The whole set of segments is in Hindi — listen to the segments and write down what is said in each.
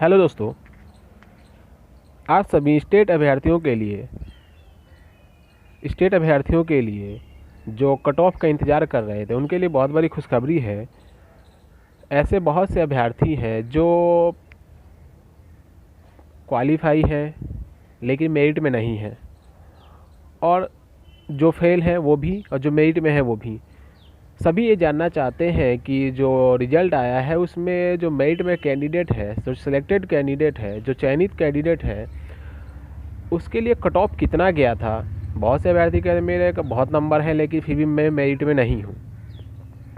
हेलो दोस्तों, आज सभी स्टेट अभ्यर्थियों के लिए जो कट ऑफ का इंतज़ार कर रहे थे उनके लिए बहुत बड़ी खुशखबरी है। ऐसे बहुत से अभ्यर्थी हैं जो क्वालिफाई हैं लेकिन मेरिट में नहीं हैं, और जो फेल हैं वो भी, और जो मेरिट में है वो भी। सभी ये जानना चाहते हैं कि जो रिज़ल्ट आया है उसमें जो मेरिट में कैंडिडेट है, जो सिलेक्टेड कैंडिडेट है, जो चयनित कैंडिडेट है, उसके लिए कट ऑफ कितना गया था। बहुत से अभ्यर्थी कह रहे हैं मेरे बहुत नंबर है लेकिन फिर भी मैं मेरिट में नहीं हूँ,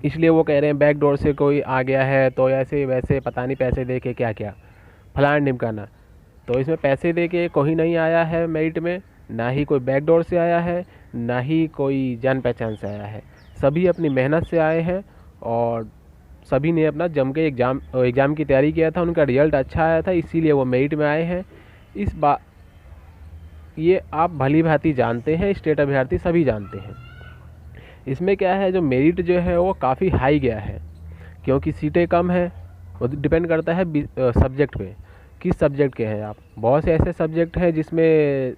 इसलिए वो कह रहे हैं बैक डोर से कोई आ गया है, तो ऐसे वैसे पता नहीं पैसे दे के क्या क्या फलान ढिमकाना। तो इसमें पैसे दे के कोई नहीं आया है मेरिट में, ना ही कोई बैक डोर से आया है, ना ही कोई जान पहचान से आया है। सभी अपनी मेहनत से आए हैं और सभी ने अपना जम के एग्ज़ाम की तैयारी किया था। उनका रिजल्ट अच्छा आया था, इसीलिए वो मेरिट में आए हैं। इस बात ये आप भली भांति जानते हैं, स्टेट अभ्यर्थी सभी जानते हैं। इसमें क्या है, जो मेरिट जो है वो काफ़ी हाई गया है, क्योंकि सीटें कम हैं। वो डिपेंड करता है सब्जेक्ट पे, किस सब्जेक्ट के हैं आप। बहुत से ऐसे सब्जेक्ट हैं जिसमें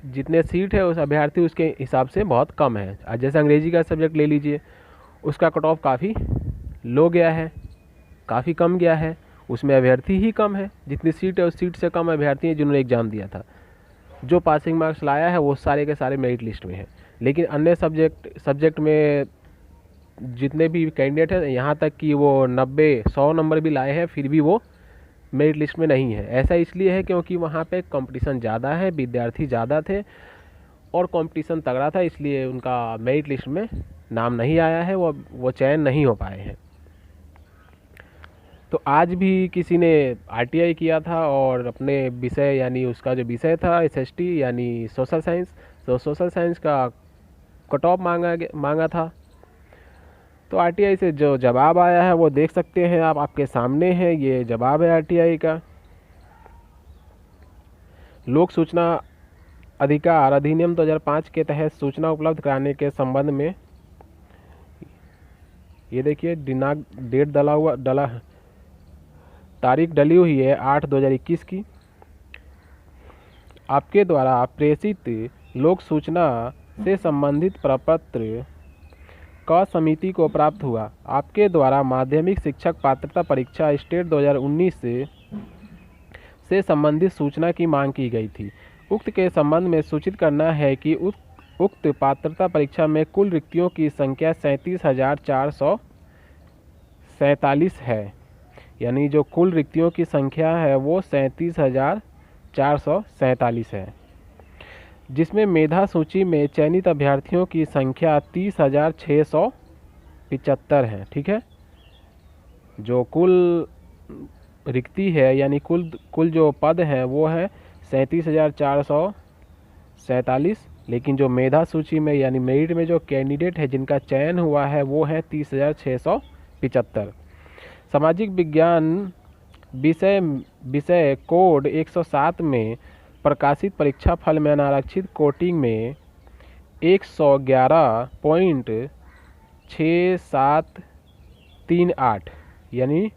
जितने सीट है उस अभ्यर्थी उसके हिसाब से बहुत कम है। जैसे अंग्रेजी का सब्जेक्ट ले लीजिए, उसका कट ऑफ काफ़ी लो गया है, काफ़ी कम गया है। उसमें अभ्यर्थी ही कम है, जितनी सीट है उस सीट से कम अभ्यर्थी हैं जिन्होंने एग्ज़ाम दिया था। जो पासिंग मार्क्स लाया है वो सारे के सारे मेरिट लिस्ट में है, लेकिन अन्य सब्जेक्ट में जितने भी कैंडिडेट हैं, यहाँ तक कि वो 90-100 नंबर भी लाए हैं, फिर भी वो मेरिट लिस्ट में नहीं है। ऐसा इसलिए है क्योंकि वहाँ पे कंपटीशन ज़्यादा है, विद्यार्थी ज़्यादा थे और कंपटीशन तगड़ा था, इसलिए उनका मेरिट लिस्ट में नाम नहीं आया है, वो चयन नहीं हो पाए हैं। तो आज भी किसी ने आरटीआई किया था और अपने विषय यानी उसका जो विषय था एसएसटी यानी सोशल साइंस, तो सोशल साइंस का कट ऑफ मांगा था। तो आरटीआई से जो जवाब आया है वो देख सकते हैं आप, आपके सामने है, ये जवाब है आरटीआई का। लोक सूचना अधिकार अधिनियम 2005 के तहत सूचना उपलब्ध कराने के संबंध में, ये देखिए दिनांक डेट डला तारीख डली हुई है 8/2021 की। आपके द्वारा प्रेषित लोक सूचना से संबंधित प्रपत्र क समिति को प्राप्त हुआ। आपके द्वारा माध्यमिक शिक्षक पात्रता परीक्षा स्टेट 2019 से संबंधित सूचना की मांग की गई थी। उक्त के संबंध में सूचित करना है कि उक्त पात्रता परीक्षा में कुल रिक्तियों की संख्या 37,447 है, यानी जो कुल रिक्तियों की संख्या है वो 37,447 है, जिसमें मेधा सूची में चयनित अभ्यर्थियों की संख्या 30,675 है। ठीक है, जो कुल रिक्ति है यानी कुल जो पद हैं वो है 37,447, लेकिन जो मेधा सूची में यानी मेरिट में जो कैंडिडेट है जिनका चयन हुआ है वो है 30,675। सामाजिक विज्ञान विषय कोड 107 में प्रकाशित परीक्षा फल में अनारक्षित कोटिंग में 111.6738 यानी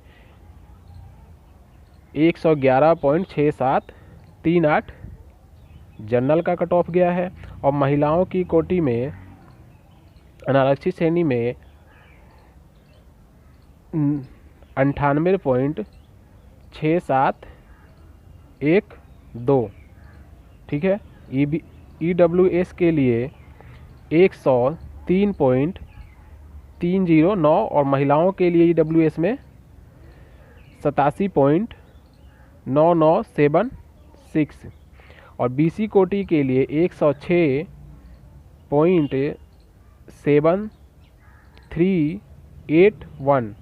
111.6738 जनरल का कट ऑफ गया है, और महिलाओं की कोटि में अनारक्षित श्रेणी में 98.6712। ठीक है, EWS के लिए 103.309 और महिलाओं के लिए EWS में 87.9976 और BC कोटि के लिए 106.7381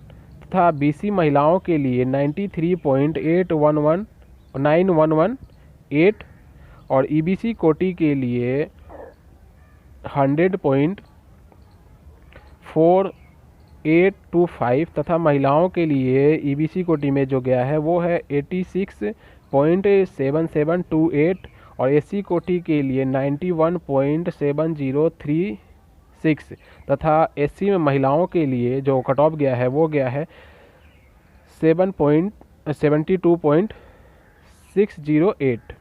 तथा BC महिलाओं के लिए 93.811911 और EBC कोटि के लिए 100.4825 तथा महिलाओं के लिए EBC कोटि में जो गया है वो है 86.7728 और SC कोटि के लिए 91.7036 तथा SC में महिलाओं के लिए जो कट ऑफ गया है वो गया है 72.608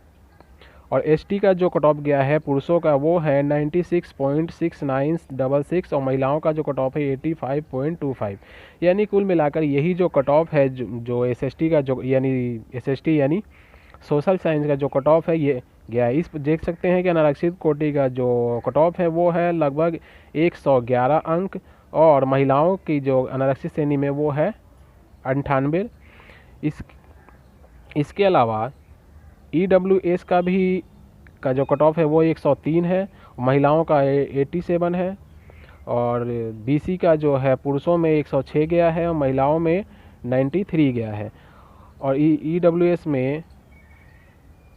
और एसटी का जो कट ऑफ गया है पुरुषों का वो है 96.6966 और महिलाओं का जो कट ऑफ है 85.25। यानी कुल मिलाकर यही जो कट ऑफ है जो एसएसटी का जो यानी एसएसटी यानी सोशल साइंस का जो कट ऑफ है ये गया है। इस देख सकते हैं कि अनारक्षित कोटि का जो कट ऑफ है वो है लगभग 111 अंक और महिलाओं की जो अनारक्षित श्रेणी में वो है 98। इसके अलावा EWS का भी का जो कट ऑफ है वो 103 है, महिलाओं का 87 है और BC का जो है पुरुषों में 106 गया है और महिलाओं में 93 गया है और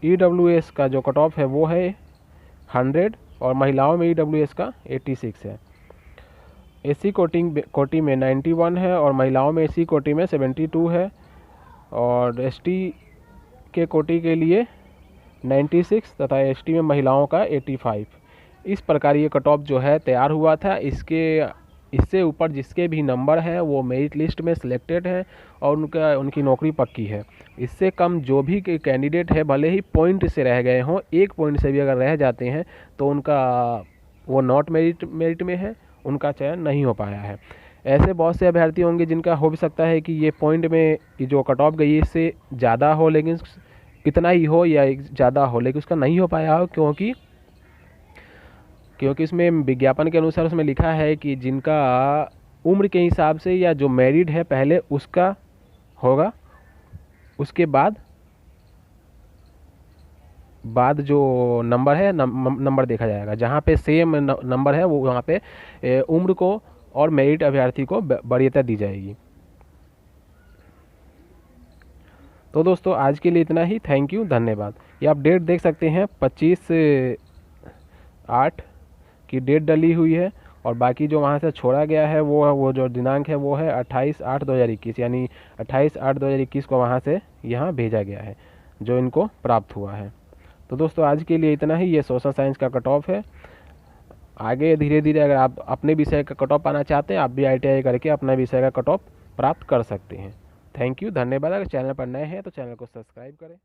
EWS का जो कट ऑफ है वो है 100 और महिलाओं में EWS का 86 है। SC कोटि में 91 है और महिलाओं में SC कोटि में 72 है और ST के कोटि के लिए 96 तथा ST में महिलाओं का 85। इस प्रकार ये कट ऑफ जो है तैयार हुआ था। इससे ऊपर जिसके भी नंबर हैं वो मेरिट लिस्ट में सिलेक्टेड है और उनकी नौकरी पक्की है। इससे कम जो भी कैंडिडेट है भले ही पॉइंट से रह गए हों, 1 पॉइंट से भी अगर रह जाते हैं तो उनका वो नॉट मेरिट में है, उनका चयन नहीं हो पाया है। ऐसे बहुत से अभ्यर्थी होंगे जिनका हो भी सकता है कि ये पॉइंट में जो कट ऑफ गई इससे ज़्यादा हो, लेकिन कितना ही हो या ज़्यादा हो लेकिन उसका नहीं हो पाया हो क्योंकि इसमें विज्ञापन के अनुसार उसमें लिखा है कि जिनका उम्र के हिसाब से या जो मैरिड है पहले उसका होगा, उसके बाद जो नंबर है नंबर देखा जाएगा। जहाँ पे सेम नंबर है वो वहाँ पे उम्र को और मेरिट अभ्यर्थी को वरीयता दी जाएगी। तो दोस्तों आज के लिए इतना ही। थैंक यू, धन्यवाद। ये आप डेट देख सकते हैं 25/8 की डेट डली हुई है और बाकी जो वहाँ से छोड़ा गया है वो जो दिनांक है वो है 28/8/2021 यानी 28/8/2021 को वहाँ से यहाँ भेजा गया है जो इनको प्राप्त हुआ है। तो दोस्तों आज के लिए इतना ही। ये सोशल साइंस का कट ऑफ है। आगे धीरे धीरे अगर आप अपने विषय का कट ऑफ पाना चाहते हैं आप भी ITI करके अपना विषय का कट ऑफ प्राप्त कर सकते हैं। थैंक यू, धन्यवाद। अगर चैनल पर नए हैं तो चैनल को सब्सक्राइब करें।